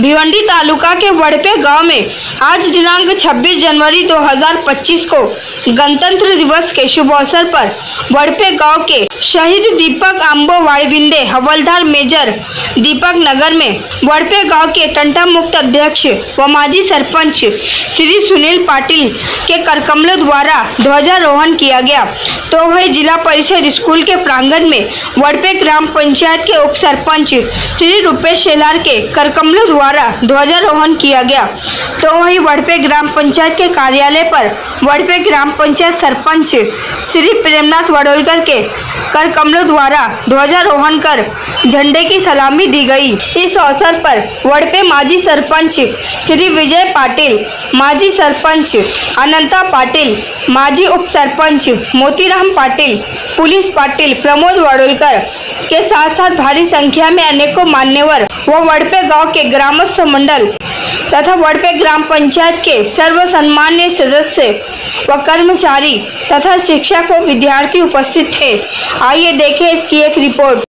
भिवंडी तालुका के वड़पे गांव में आज दिनांक 26 जनवरी 2025 को गणतंत्र दिवस के शुभ अवसर पर वड़पे गांव के शहीद दीपक आंबो वायविंदे हवलदार मेजर दीपक नगर में वड़पे गांव के टंटा मुक्त अध्यक्ष व माजी सरपंच श्री सुनील पाटिल के करकमलों द्वारा ध्वजारोहण किया गया। तो वह जिला परिषद स्कूल के प्रांगण में वड़पे ग्राम पंचायत के उप सरपंच श्री रूपेश शेलार के करकमलों द्वारा ध्वजारोहण किया गया। तो वही वड़पे ग्राम पंचायत के कार्यालय पर वड़पे ग्राम पंचायत सरपंच श्री प्रेमनाथ वडोलकर के करकमलों द्वारा ध्वजारोहण कर झंडे की सलामी दी गई। इस अवसर पर वड़पे माजी सरपंच श्री विजय पाटिल, माजी सरपंच अनंता पाटिल, माजी उप सरपंच मोतीराम पाटिल, पुलिस पाटिल प्रमोद वडोलकर के साथ साथ भारी संख्या में अनेकों मान्यवर व वड़पे गांव के ग्रामस्थ मंडल तथा वड़पे ग्राम पंचायत के सर्व सम्मान्य सदस्य व कर्मचारी तथा शिक्षक व विद्यार्थी उपस्थित थे। आइए देखें इसकी एक रिपोर्ट।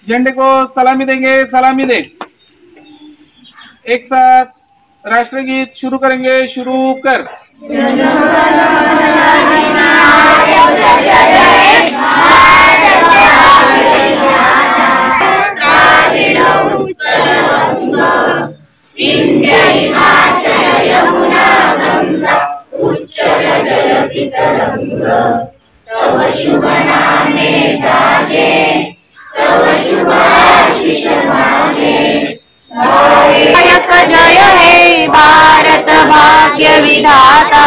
झंडे को सलामी देंगे, सलामी दे। एक साथ राष्ट्रगीत शुरू करेंगे, शुरू कर। तव शुभ नामे जागे, तव शुभ आशीष मांगे। नायक जय हे भारत भाग्य विधाता,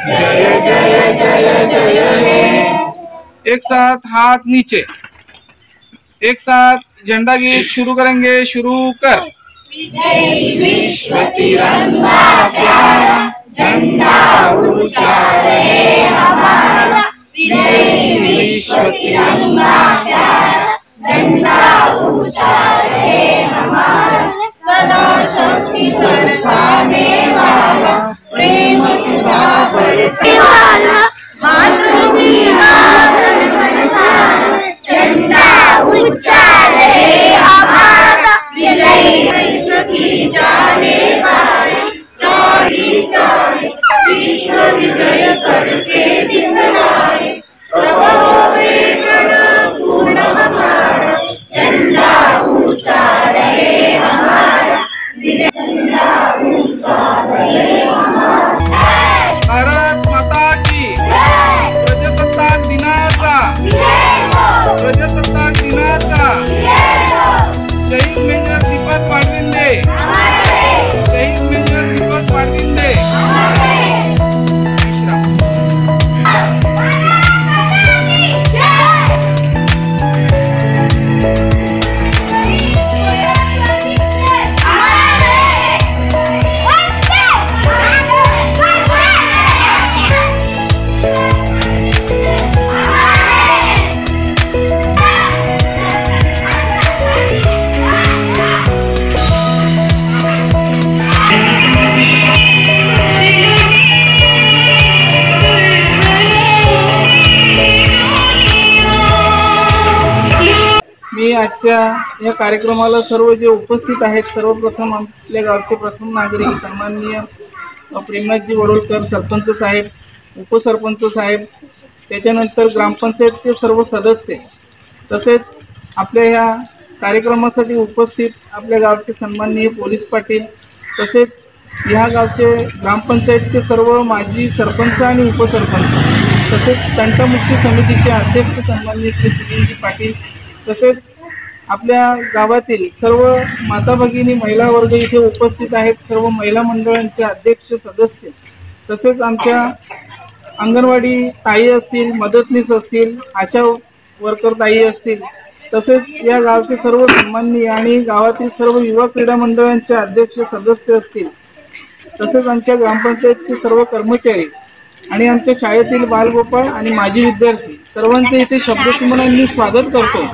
जय जय जय जय हे। एक साथ हाथ नीचे, एक साथ झंडा गीत शुरू करेंगे, शुरू कर। विजय विश्व तिरंगा प्यारा, झंडा ऊंचा रहे हमारा। विजय विश्व तिरंगा प्यारा, झंडा ऊंचा रहे हमारा। सदा शक्ति बरसाने वाला, प्रेम सुधा बरसाने वाला। मातृभूमि आदर बरसाना, झंडा ऊंचा रहे हमारा। विजय सखी जाने वाले, चौरी चौरी विश्व विजय करके दिखलाए। प्रभु होवे प्रण पूर्ण हमारा, झंडा ऊंचा रहे हमारा। झंडा ऊंचा रहे हमारा। भारत माता की प्रजासत्ताक दिनाचा, प्रजासत्ताक दिनाचा शहीद मेजर दीपक वाळविंदे, शहीद मेजर दीपक वाळविंदे। मी आजच्या या कार्यक्रमाला सर्व जे उपस्थित आहेत, सर्वप्रथम आपल्या गावचे प्रथम नागरिक सन्माननीय प्रेमनाथजी वडोलकर सरपंच साहेब, उपसरपंच साहेब, त्याच्यानंतर ग्रामपंचायतचे सर्व सदस्य तसेच आपल्या ह्या कार्यक्रमासाठी उपस्थित आपल्या गावचे सन्माननीय पोलीस पाटील, तसेच ह्या गावचे ग्रामपंचायतचे सर्व माजी सरपंच आणि उपसरपंच, तसेच तंटमुक्ती समितीचे अध्यक्ष सन्माननीय श्री सुनीलजी पाटील, तसेच आपल्या गावातील सर्व माता भगिनी महिला वर्ग इथे उपस्थित आहेत, सर्व महिला मंडळांचे अध्यक्ष सदस्य, तसेच आमच्या अंगणवाडी ताई असतील, मदतनीस असतील, आशा वर्कर ताई असतील, तसेच या गावचे सर्व सन्माननीय आणि गावातील सर्व युवा क्रीडा मंडळांचे अध्यक्ष सदस्य असतील, तसेच आमच्या ग्रामपंचायतचे सर्व कर्मचारी आणि आमच्या शाळेतील बालगोपाळ आणि माजी विद्यार्थी सर्वांचे इथे शब्दसुमनांनी स्वागत करतो.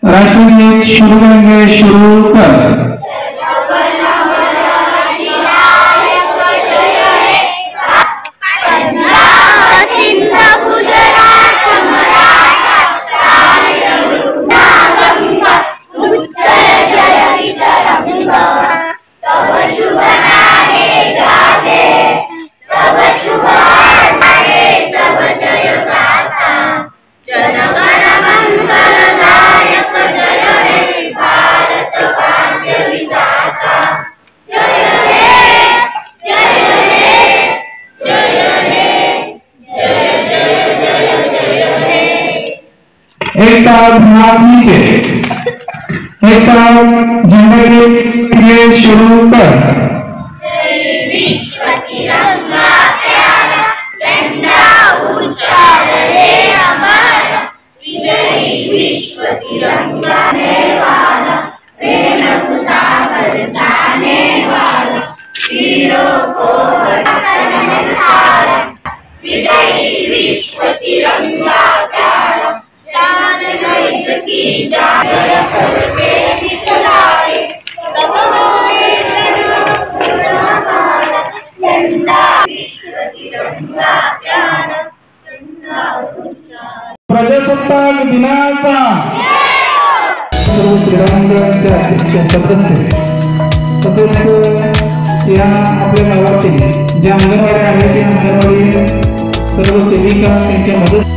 राष्ट्रगीत शुरू करेंगे, शुरू कर। एक साथ हाथ नीचे, एक साथ झंडे के शुरू कर। जय विश्व तिरंगा प्यारा, झंडा ऊंचा रहे हमारा, विजयी विश्व तिरंगा वाला, प्रेम सुधा बरसाने वाला, वीरों को बरसाने सारा, विजयी विश्व तिरंगा प्यारा, जान नहीं सकी जान करके निकलाए, तब मोरे हमारा झंडा विश्व तिरंगा प्यारा, झंडा ऊंचा। प्रजासत्ताक दिनाचा सर्व क्रीडामंडळाचे अध्यक्ष सदस्य, तसेच या आपल्या गावातील ज्या अंगणवाडी आहेत त्या अंगणवाडी सर्व सेविका त्यांच्या मदत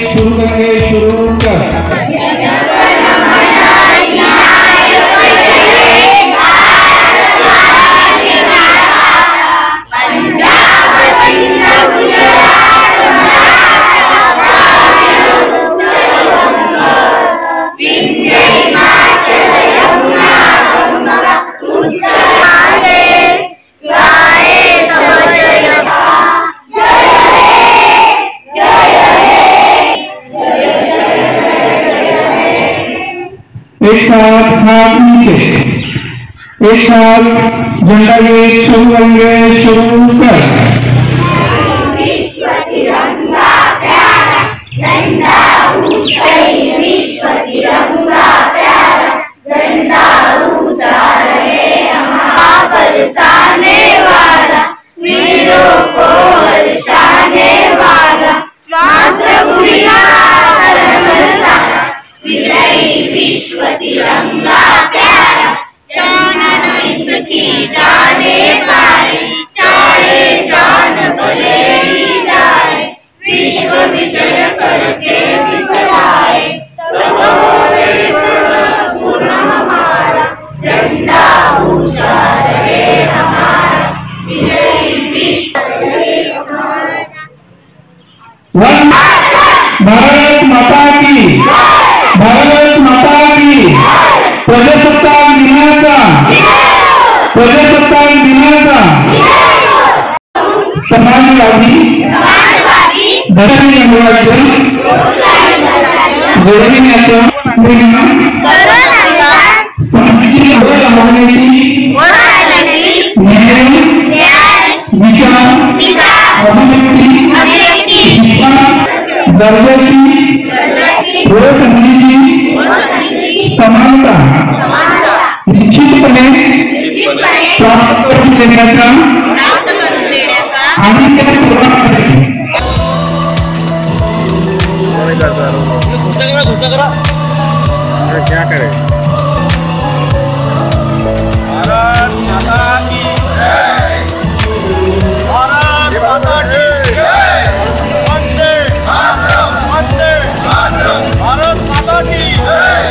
शुरू करेंगे, शुरू कर। एक साथ हाथ नीचे, एक साथ झंडा गेट शुरू करेंगे, शुरू कर। विश्व तिरंगा प्यारा, झंडा ऊंचा, विश्व तिरंगा प्यारा, झंडा ऊंचा रहे हमारा, बरसाने वाला, वीरों को बरसाने वाला, मातृभूमि का बरसाना, विजयी विश्व तिरंगा प्यारा, जान नहीं सकी करके दिखलाए, तब होवे पूर्ण हमारा, झंडा ऊंचा रहे हमारा, विजयी विश्व रहे हमारा। भारत माता की, भारत माता की। प्रजासत्ताक दिनाचा समाजवादी दक्षिण घडविण्याचा सामाजिक विचार अभिव्यक्ती विश्वास दर्जाची समानता निश्चितपणे प्राप्त करून देण्याचा आणि त्या घुसना करा क्या करे। भारत माता की जय, भारत माता की जय, वंदे मातरम, वंदे मातरम, भारत माता की जय।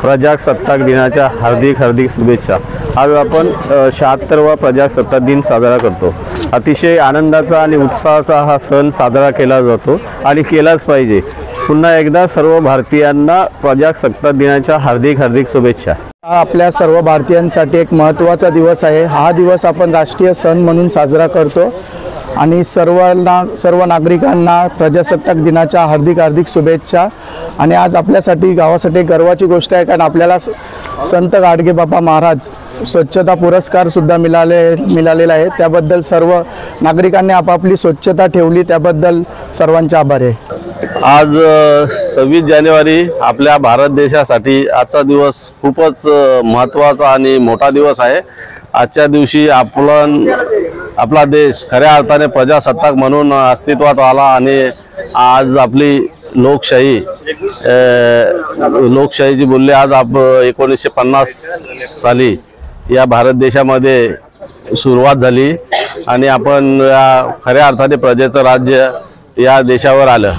प्रजासत्ताक दिनाच्या हार्दिक हार्दिक शुभेच्छा। आज आपण 76वा प्रजासत्ताक दिन साजरा करतो। अतिशय आनंदाचा आणि उत्साहाचा हा सण साजरा केला जातो आणि केलाच पाहिजे। पुन्हा एकदा सर्व भारतीयांना प्रजासत्ताक दिनाच्या हार्दिक हार्दिक शुभेच्छा। हा आपल्या सर्व भारतीयांसाठी एक महत्त्वाचा दिवस आहे। हा दिवस आपण राष्ट्रीय सण म्हणून साजरा करतो आणि सर्व नागरिकांना प्रजासत्ताक दिनाच्या हार्दिक हार्दिक शुभेच्छा। आणि आज आपल्यासाठी गावासाठी गर्वाची गोष्ट आहे, कारण आपल्याला संत गाडगेबाबा महाराज स्वच्छता पुरस्कार सुद्धा मिळालेला आहे। त्याबद्दल सर्व नागरिकांनी आपापली स्वच्छता ठेवली, त्याबद्दल सर्वांचे आभार आहे। आज 26 जानेवारी आपल्या भारत देशासाठी आजचा दिवस खूपच महत्त्वाचा आणि मोठा दिवस आहे। आजच्या दिवशी आपला देश खऱ्या अर्थाने प्रजासत्ताक म्हणून अस्तित्वात आला आणि आज आपली लोकशाही जी बोलले आज 1950 साली या भारत देशामध्ये सुरुवात झाली आणि आपण खऱ्या अर्थाने प्रजेचं राज्य या देशावर आलं।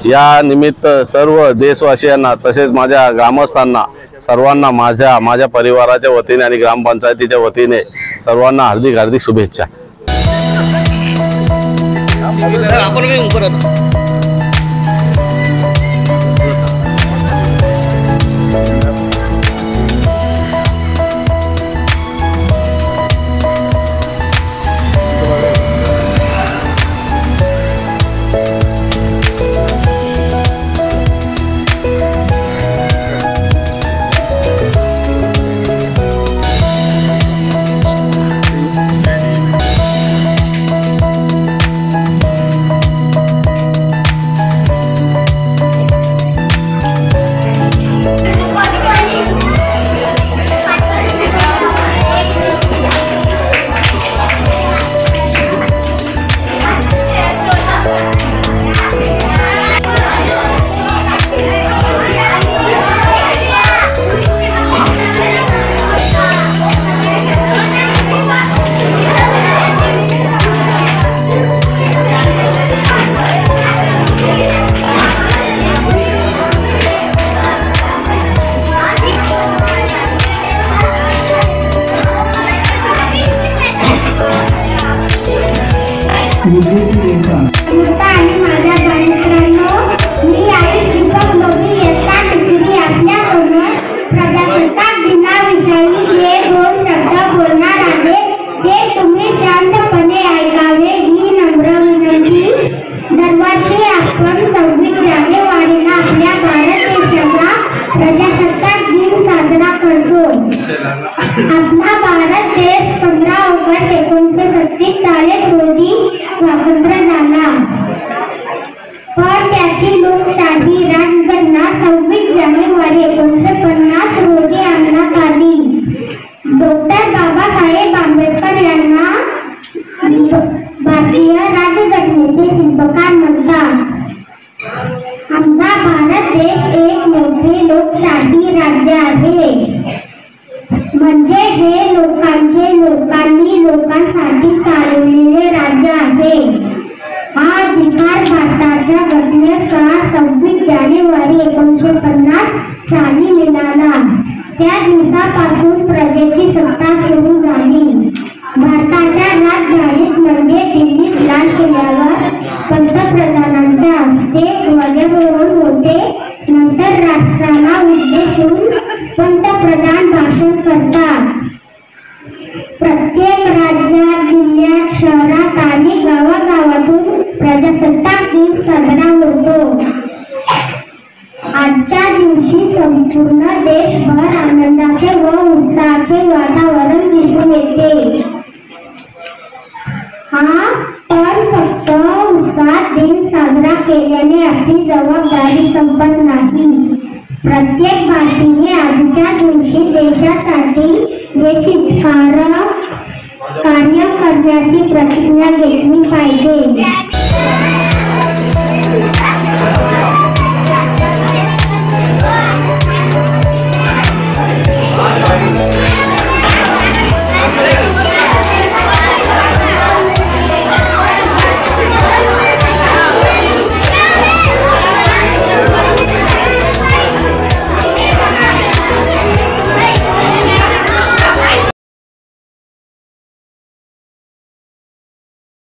या निमित्त सर्व देशवासियांना तसेच माझ्या ग्रामस्थांना सर्वांना माझ्या परिवाराच्या वतीने आणि ग्रामपंचायतीच्या वतीने सर्वांना हार्दिक हार्दिक शुभेच्छा। आपला भारत देश 15 ऑगस्ट 1947 रोजी स्वतंत्र झाला, पण त्याची लोकशाही राज्यघटना 26 जानेवारी 1950 रोजी अंमलात आली। डॉक्टर बाबासाहेब आंबेडकर यांना भारतीय राज्यघटनेचे शिल्पकार म्हणतात। आमचा भारत देश एक मोठे लोकशाही राज्य आहे, म्हणजे हे लोकांनी लोकांसाठी चालवलेले राज्य आहे। हा अधिकार भारताचा राज्य घटनेनुसार 26 जानेवारी 1950 साली मिळाला. त्या दिवसापासून प्रजेची सत्ता सुरू झाली. भारताच्या राजधानीत म्हणजे दिल्लीत लाल किल्ल्यावर पंतप्रधानांच्या हस्ते ध्वजारोहण होते. नंतर राष्ट्राला उद्देशून पंतप्रधान भाषण करतात. प्रत्येक राज्यात, जिल्ह्यात, शहरात आणि गावागावातून प्रजासत्ताक दिन साजरा होतो. आजच्या दिवशी संपूर्ण देशभर आनंदाचे व उत्साहाचे वातावरण दिसून येते. हा पण फक्त उत्साहात दिन साजरा केल्याने आपली जबाबदारी संपत नाही. प्रत्येक भारतीय आजच्या दिवशी देशासाठी देशहितकारक कार्य करण्याची प्रतिज्ञा घेतली पाहिजे.